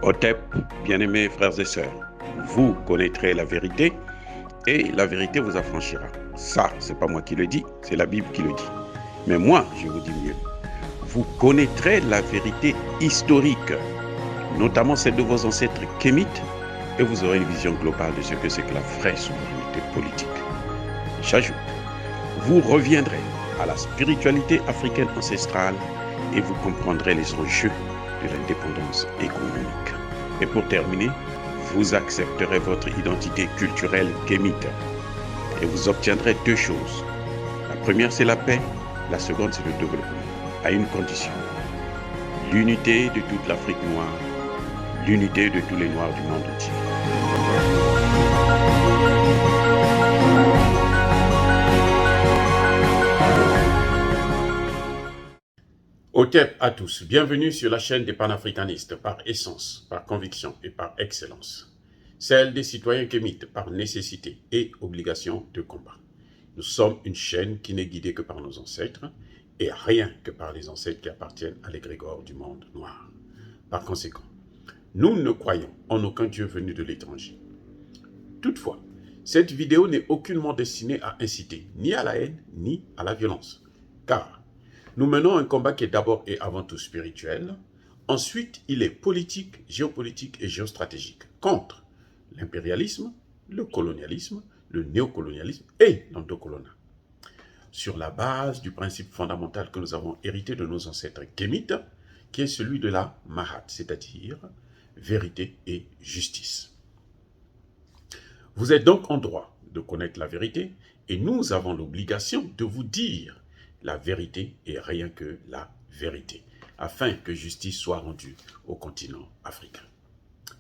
Otep, bien-aimés frères et sœurs, vous connaîtrez la vérité et la vérité vous affranchira. Ça, c'est pas moi qui le dis, c'est la Bible qui le dit. Mais moi, je vous dis mieux. Vous connaîtrez la vérité historique, notamment celle de vos ancêtres kémites, et vous aurez une vision globale de ce que c'est que la vraie souveraineté politique. J'ajoute, vous reviendrez à la spiritualité africaine ancestrale et vous comprendrez les enjeux de l'indépendance économique. Et pour terminer, vous accepterez votre identité culturelle kémite et vous obtiendrez deux choses. La première, c'est la paix. La seconde, c'est le développement, à une condition. L'unité de toute l'Afrique noire, l'unité de tous les Noirs du monde entier. Otep à tous, bienvenue sur la chaîne des panafricanistes par essence, par conviction et par excellence. Celle des citoyens kémites par nécessité et obligation de combat. Nous sommes une chaîne qui n'est guidée que par nos ancêtres et rien que par les ancêtres qui appartiennent à l'égrégore du monde noir. Par conséquent, nous ne croyons en aucun Dieu venu de l'étranger. Toutefois, cette vidéo n'est aucunement destinée à inciter ni à la haine ni à la violence, car nous menons un combat qui est d'abord et avant tout spirituel. Ensuite, il est politique, géopolitique et géostratégique contre l'impérialisme, le colonialisme, le néocolonialisme et l'endocoloniat. Sur la base du principe fondamental que nous avons hérité de nos ancêtres kémites, qui est celui de la Mahat, c'est-à-dire vérité et justice. Vous êtes donc en droit de connaître la vérité et nous avons l'obligation de vous dire la vérité et rien que la vérité, afin que justice soit rendue au continent africain.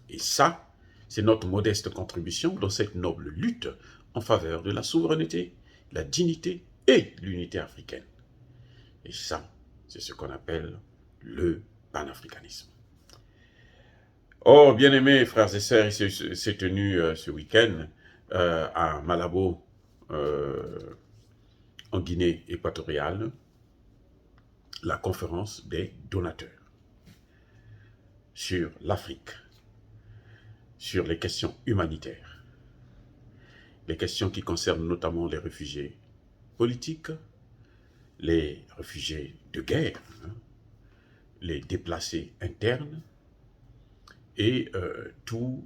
Et ça, c'est notre modeste contribution dans cette noble lutte en faveur de la souveraineté, la dignité et l'unité africaine. Et ça, c'est ce qu'on appelle le panafricanisme. Oh, bien-aimés frères et sœurs, il s'est tenu ce week-end à Malabo, en Guinée équatoriale, la conférence des donateurs sur l'Afrique, sur les questions humanitaires, les questions qui concernent notamment les réfugiés politiques, les réfugiés de guerre, les déplacés internes et tout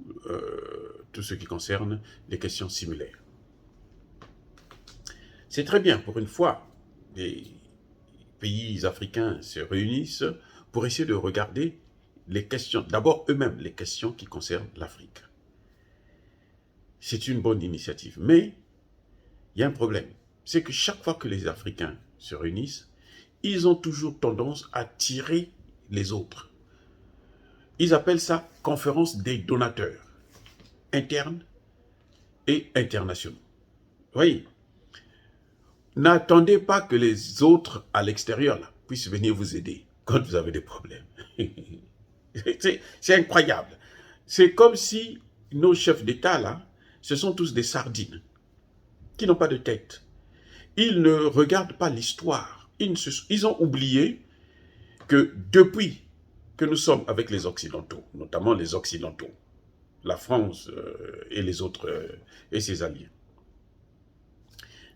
ce qui concerne les questions similaires. C'est très bien, pour une fois, les pays africains se réunissent pour essayer de regarder les questions, d'abord eux-mêmes, les questions qui concernent l'Afrique. C'est une bonne initiative, mais il y a un problème. C'est que chaque fois que les Africains se réunissent, ils ont toujours tendance à tirer les autres. Ils appellent ça conférence des donateurs, internes et internationaux. Vous voyez ? N'attendez pas que les autres à l'extérieur puissent venir vous aider quand vous avez des problèmes. C'est incroyable. C'est comme si nos chefs d'État, là, ce sont tous des sardines qui n'ont pas de tête. Ils ne regardent pas l'histoire. Ils ont oublié que depuis que nous sommes avec les Occidentaux, notamment les Occidentaux, la France et les autres et ses alliés,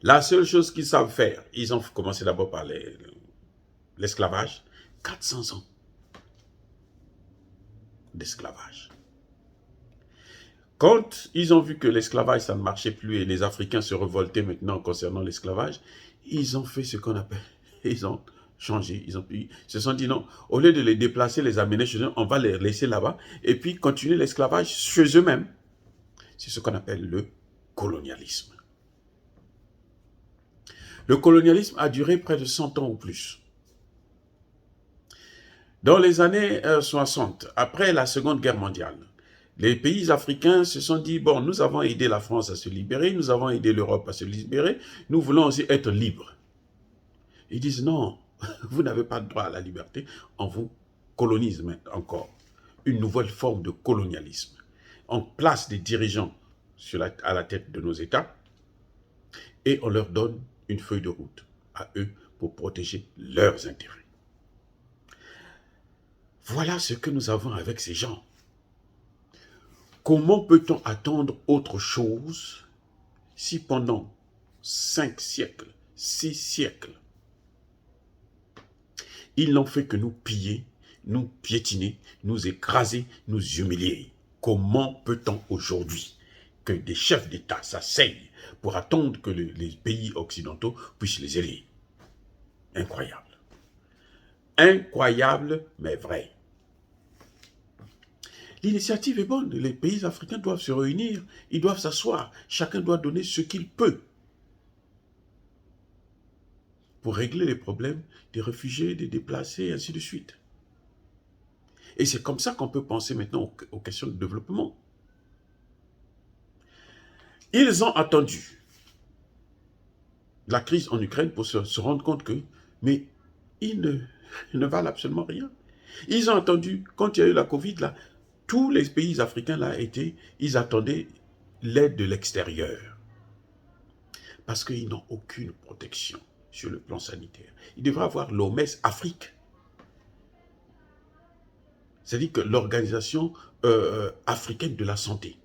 la seule chose qu'ils savent faire, ils ont commencé d'abord par l'esclavage, 400 ans d'esclavage. Quand ils ont vu que l'esclavage, ça ne marchait plus et les Africains se révoltaient maintenant concernant l'esclavage, ils ont fait ce qu'on appelle, ils ont changé, ils se sont dit non, au lieu de les déplacer, les amener chez eux, on va les laisser là-bas et puis continuer l'esclavage chez eux-mêmes. C'est ce qu'on appelle le colonialisme. Le colonialisme a duré près de 100 ans ou plus. Dans les années 60, après la Seconde Guerre mondiale, les pays africains se sont dit, bon, nous avons aidé la France à se libérer, nous avons aidé l'Europe à se libérer, nous voulons aussi être libres. Ils disent, non, vous n'avez pas droit à la liberté, on vous colonise encore. Une nouvelle forme de colonialisme. On place des dirigeants à la tête de nos États et on leur donne une feuille de route à eux pour protéger leurs intérêts. Voilà ce que nous avons avec ces gens. Comment peut-on attendre autre chose si pendant 5 siècles, 6 siècles, ils n'ont fait que nous piller, nous piétiner, nous écraser, nous humilier? Comment peut-on aujourd'hui que des chefs d'État s'asseyent pour attendre que les pays occidentaux puissent les aider? Incroyable. Incroyable, mais vrai. L'initiative est bonne. Les pays africains doivent se réunir, ils doivent s'asseoir. Chacun doit donner ce qu'il peut pour régler les problèmes des réfugiés, des déplacés, et ainsi de suite. Et c'est comme ça qu'on peut penser maintenant aux questions de développement. Ils ont attendu la crise en Ukraine pour se rendre compte que, mais ils ne valent absolument rien. Ils ont attendu, quand il y a eu la Covid, là, tous les pays africains, là, ils attendaient l'aide de l'extérieur. Parce qu'ils n'ont aucune protection sur le plan sanitaire. Ils devraient avoir l'OMS Afrique. C'est-à-dire que l'organisation africaine de la santé.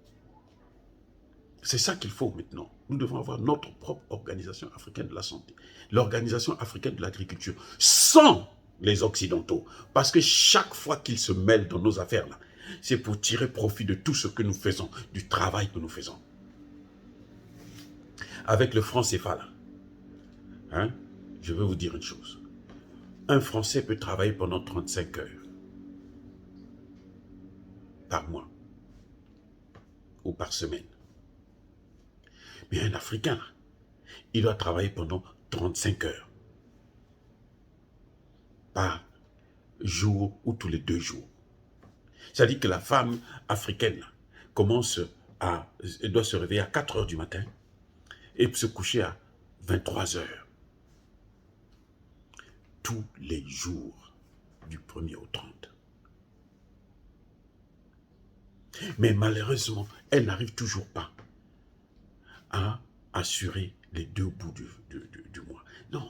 C'est ça qu'il faut maintenant. Nous devons avoir notre propre organisation africaine de la santé. L'organisation africaine de l'agriculture. Sans les Occidentaux. Parce que chaque fois qu'ils se mêlent dans nos affaires, là, c'est pour tirer profit de tout ce que nous faisons, du travail que nous faisons. Avec le franc CFA, là, hein, je vais vous dire une chose. Un Français peut travailler pendant 35 heures par mois ou par semaine. Mais un Africain, il doit travailler pendant 35 heures par jour ou tous les 2 jours. C'est-à-dire que la femme africaine elle doit se réveiller à 4 heures du matin et se coucher à 23 heures. Tous les jours du 1er au 30. Mais malheureusement, elle n'arrive toujours pas à assurer les 2 bouts du mois. Non.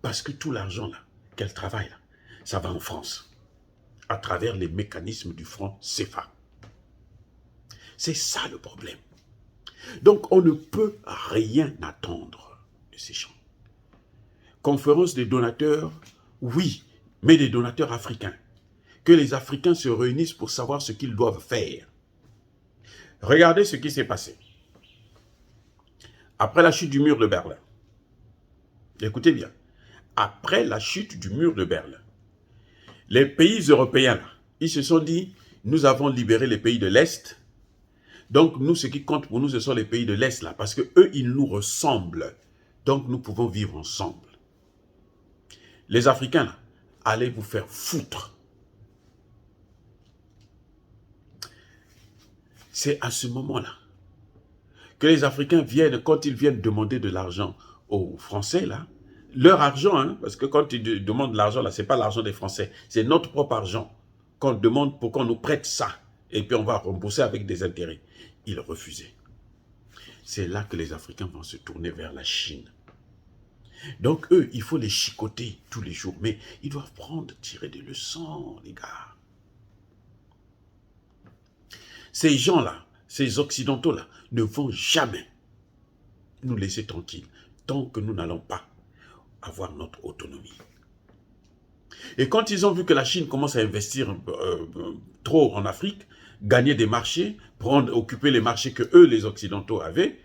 Parce que tout l'argent là qu'elle travaille, là, ça va en France, à travers les mécanismes du franc CFA. C'est ça le problème. Donc on ne peut rien attendre de ces gens. Conférence des donateurs, oui, mais des donateurs africains. Que les Africains se réunissent pour savoir ce qu'ils doivent faire. Regardez ce qui s'est passé. Après la chute du mur de Berlin. Écoutez bien. Après la chute du mur de Berlin, les pays européens, ils se sont dit, nous avons libéré les pays de l'Est. Donc nous, ce qui compte pour nous, ce sont les pays de l'Est là, parce que eux, ils nous ressemblent. Donc nous pouvons vivre ensemble. Les Africains, là, allez vous faire foutre. C'est à ce moment-là que les Africains viennent, quand ils viennent demander de l'argent aux Français, là, leur argent, hein, parce que quand ils demandent de l'argent, là, ce n'est pas l'argent des Français, c'est notre propre argent qu'on demande pour qu'on nous prête ça, et puis on va rembourser avec des intérêts. Ils refusaient. C'est là que les Africains vont se tourner vers la Chine. Donc eux, il faut les chicoter tous les jours, mais ils doivent tirer des leçons, les gars. Ces gens-là, ces Occidentaux-là, ne vont jamais nous laisser tranquilles tant que nous n'allons pas avoir notre autonomie. Et quand ils ont vu que la Chine commence à investir trop en Afrique, gagner des marchés, occuper les marchés que eux, les Occidentaux, avaient,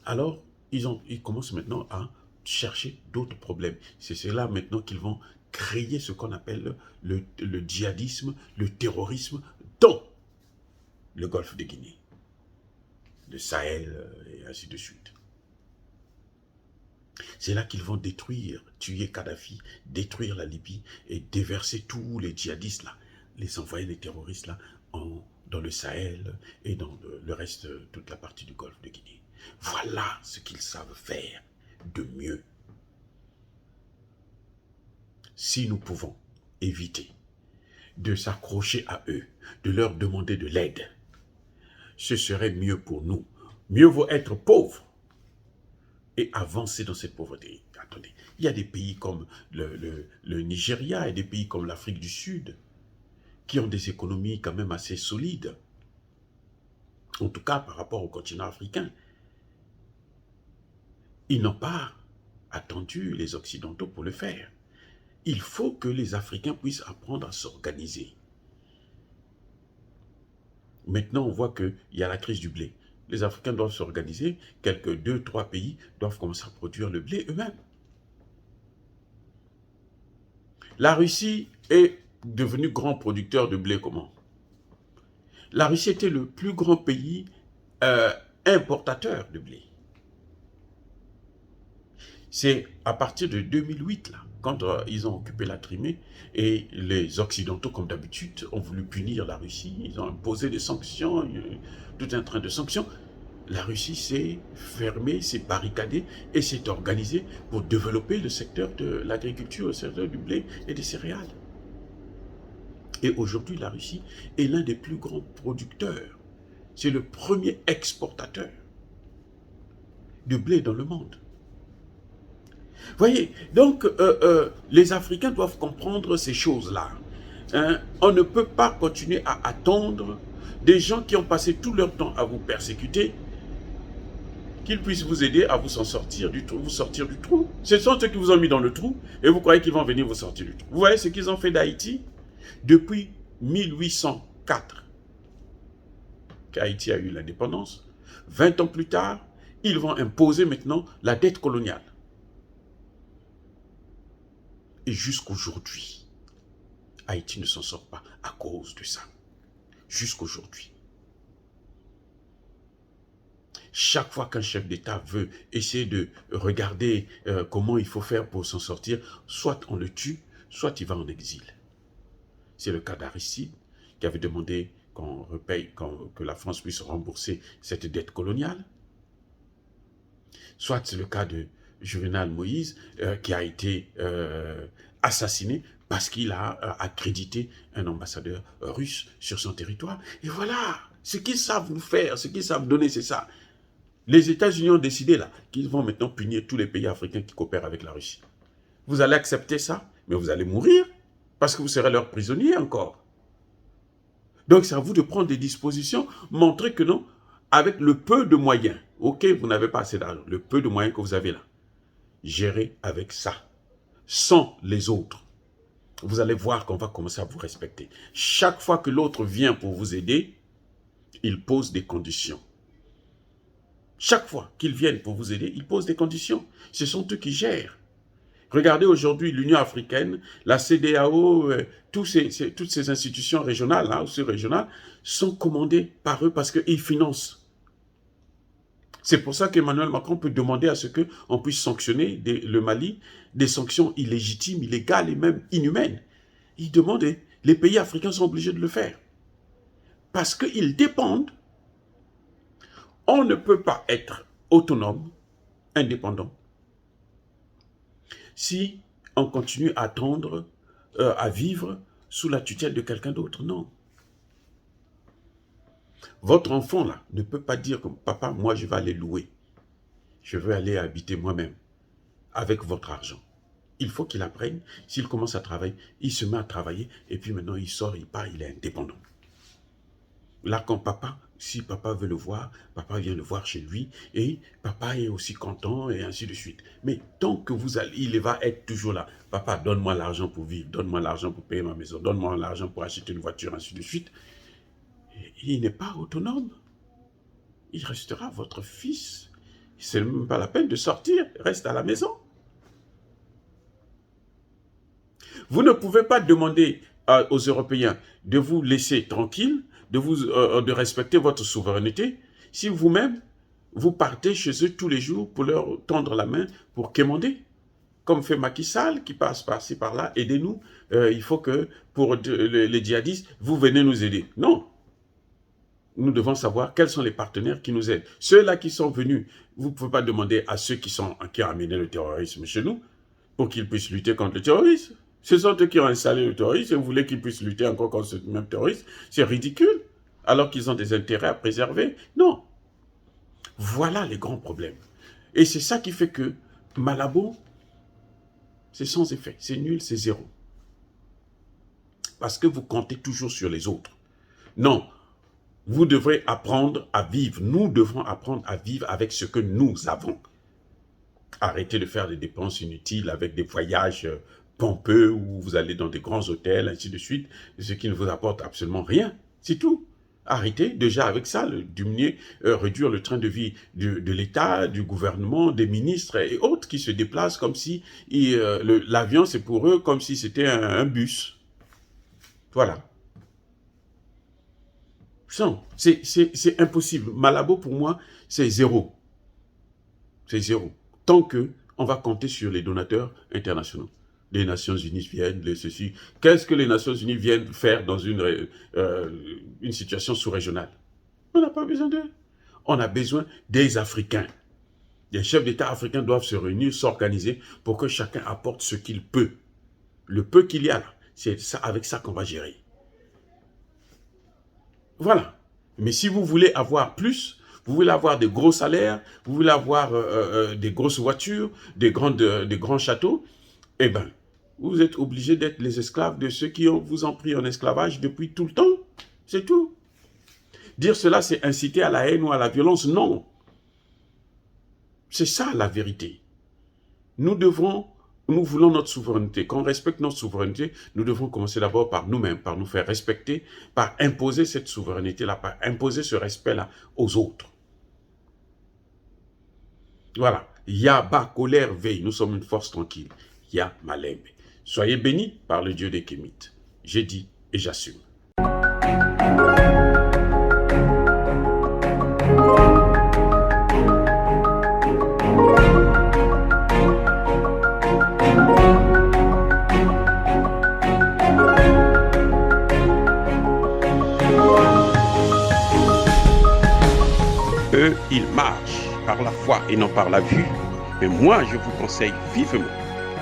alors ils commencent maintenant à chercher d'autres problèmes. C'est cela maintenant qu'ils vont créer ce qu'on appelle le djihadisme, le terrorisme dans le golfe de Guinée, le Sahel et ainsi de suite. C'est là qu'ils vont tuer Kadhafi, détruire la Libye et déverser tous les djihadistes là, les envoyer les terroristes là dans le Sahel et dans le reste, toute la partie du golfe de Guinée. Voilà ce qu'ils savent faire de mieux. Si nous pouvons éviter de s'accrocher à eux, de leur demander de l'aide, ce serait mieux pour nous. Mieux vaut être pauvre et avancer dans cette pauvreté. Attendez, il y a des pays comme le Nigeria et des pays comme l'Afrique du Sud qui ont des économies quand même assez solides. En tout cas, par rapport au continent africain. Ils n'ont pas attendu les Occidentaux pour le faire. Il faut que les Africains puissent apprendre à s'organiser. Maintenant, on voit qu'il y a la crise du blé. Les Africains doivent s'organiser. Quelques 2-3 pays doivent commencer à produire le blé eux-mêmes. La Russie est devenue grand producteur de blé comment? La Russie était le plus grand pays importateur de blé. C'est à partir de 2008, là, quand ils ont occupé la Crimée, et les Occidentaux, comme d'habitude, ont voulu punir la Russie, ils ont imposé des sanctions, tout un train de sanctions. La Russie s'est fermée, s'est barricadée et s'est organisée pour développer le secteur de l'agriculture, le secteur du blé et des céréales. Et aujourd'hui, la Russie est l'un des plus grands producteurs. C'est le premier exportateur de blé dans le monde. Voyez, donc les Africains doivent comprendre ces choses-là. Hein? On ne peut pas continuer à attendre des gens qui ont passé tout leur temps à vous persécuter, qu'ils puissent vous aider à vous sortir du trou, Ce sont ceux qui vous ont mis dans le trou et vous croyez qu'ils vont venir vous sortir du trou. Vous voyez ce qu'ils ont fait d'Haïti depuis 1804, qu'Haïti a eu l'indépendance. 20 ans plus tard, ils vont imposer maintenant la dette coloniale. Et jusqu'aujourd'hui, Haïti ne s'en sort pas à cause de ça. Jusqu'aujourd'hui. Chaque fois qu'un chef d'État veut essayer de regarder comment il faut faire pour s'en sortir, soit on le tue, soit il va en exil. C'est le cas d'Aristide, qui avait demandé que la France puisse rembourser cette dette coloniale. Soit c'est le cas de Juvenal Moïse, qui a été assassiné parce qu'il a accrédité un ambassadeur russe sur son territoire. Et voilà, ce qu'ils savent nous faire, ce qu'ils savent donner, c'est ça. Les États-Unis ont décidé là qu'ils vont maintenant punir tous les pays africains qui coopèrent avec la Russie. Vous allez accepter ça, mais vous allez mourir parce que vous serez leurs prisonniers encore. Donc c'est à vous de prendre des dispositions, montrer que non, avec le peu de moyens, ok, vous n'avez pas assez d'argent, le peu de moyens que vous avez là, gérez avec ça, sans les autres. Vous allez voir qu'on va commencer à vous respecter. Chaque fois que l'autre vient pour vous aider, il pose des conditions. Chaque fois qu'ils viennent pour vous aider, ils posent des conditions. Ce sont eux qui gèrent. Regardez aujourd'hui l'Union africaine, la CEDEAO, toutes ces institutions régionales, ou sous-régionales, sont commandées par eux parce qu'ils financent. C'est pour ça qu'Emmanuel Macron peut demander à ce qu'on puisse sanctionner le Mali, des sanctions illégitimes, illégales et même inhumaines. Il demande, et les pays africains sont obligés de le faire. Parce qu'ils dépendent. On ne peut pas être autonome, indépendant, si on continue à attendre, à vivre sous la tutelle de quelqu'un d'autre. Non. Votre enfant, là, ne peut pas dire comme papa, moi, je vais aller louer. Je veux aller habiter moi-même avec votre argent. Il faut qu'il apprenne. S'il commence à travailler, il se met à travailler et puis maintenant, il sort, il part, il est indépendant. Là, quand papa, si papa veut le voir, papa vient le voir chez lui et papa est aussi content et ainsi de suite. Mais tant que vous allez, il va être toujours là. Papa, donne-moi l'argent pour vivre, donne-moi l'argent pour payer ma maison, donne-moi l'argent pour acheter une voiture, ainsi de suite. Il n'est pas autonome. Il restera votre fils. Ce n'est même pas la peine de sortir, reste à la maison. Vous ne pouvez pas demander aux Européens de vous laisser tranquille, de respecter votre souveraineté, si vous-même, vous partez chez eux tous les jours pour leur tendre la main pour quémander. Comme fait Macky Sall, qui passe par-ci, par-là, aidez-nous. Il faut que, pour les djihadistes, vous venez nous aider. Non. Nous devons savoir quels sont les partenaires qui nous aident. Ceux-là qui sont venus, vous ne pouvez pas demander à ceux qui ont amené le terrorisme chez nous, pour qu'ils puissent lutter contre le terrorisme. Ce sont eux qui ont installé le terrorisme et vous voulez qu'ils puissent lutter encore contre ce même terrorisme. C'est ridicule, alors qu'ils ont des intérêts à préserver. Non. Voilà les grands problèmes. Et c'est ça qui fait que Malabo, c'est sans effet, c'est nul, c'est zéro. Parce que vous comptez toujours sur les autres. Non, Vous devrez apprendre à vivre. Nous devrons apprendre à vivre avec ce que nous avons. Arrêtez de faire des dépenses inutiles avec des voyages pompeux où vous allez dans des grands hôtels, ainsi de suite, ce qui ne vous apporte absolument rien. C'est tout. Arrêtez déjà avec ça, diminuer, réduire le train de vie de l'État, du gouvernement, des ministres et autres qui se déplacent comme si l'avion, c'est pour eux comme si c'était un bus. Voilà. C'est impossible. Malabo, pour moi, c'est zéro. C'est zéro. Tant qu'on va compter sur les donateurs internationaux. Les Nations Unies viennent, les ceci. Qu'est-ce que les Nations Unies viennent faire dans une situation sous-régionale? On n'a pas besoin d'eux. On a besoin des Africains. Les chefs d'État africains doivent se réunir, s'organiser pour que chacun apporte ce qu'il peut. Le peu qu'il y a là, c'est avec ça qu'on va gérer. Voilà. Mais si vous voulez avoir plus, vous voulez avoir des gros salaires, vous voulez avoir des grosses voitures, des grands châteaux, eh bien, vous êtes obligés d'être les esclaves de ceux qui vous ont pris en esclavage depuis tout le temps. C'est tout. Dire cela, c'est inciter à la haine ou à la violence. Non. C'est ça la vérité. Nous voulons notre souveraineté. Quand on respecte notre souveraineté, nous devons commencer d'abord par nous-mêmes, par nous faire respecter, par imposer cette souveraineté-là, par imposer ce respect-là aux autres. Voilà. Yaba, colère, veille. Nous sommes une force tranquille. Ya Malembe. Soyez bénis par le Dieu des Kémites. J'ai dit et j'assume. Eux, ils marchent par la foi et non par la vue. Mais moi, je vous conseille vivement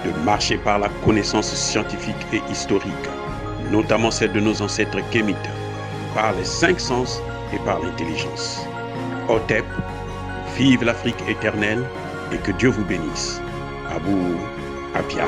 de marcher par la connaissance scientifique et historique, notamment celle de nos ancêtres kémites, par les 5 sens et par l'intelligence. Otep, vive l'Afrique éternelle et que Dieu vous bénisse. Abou Apia.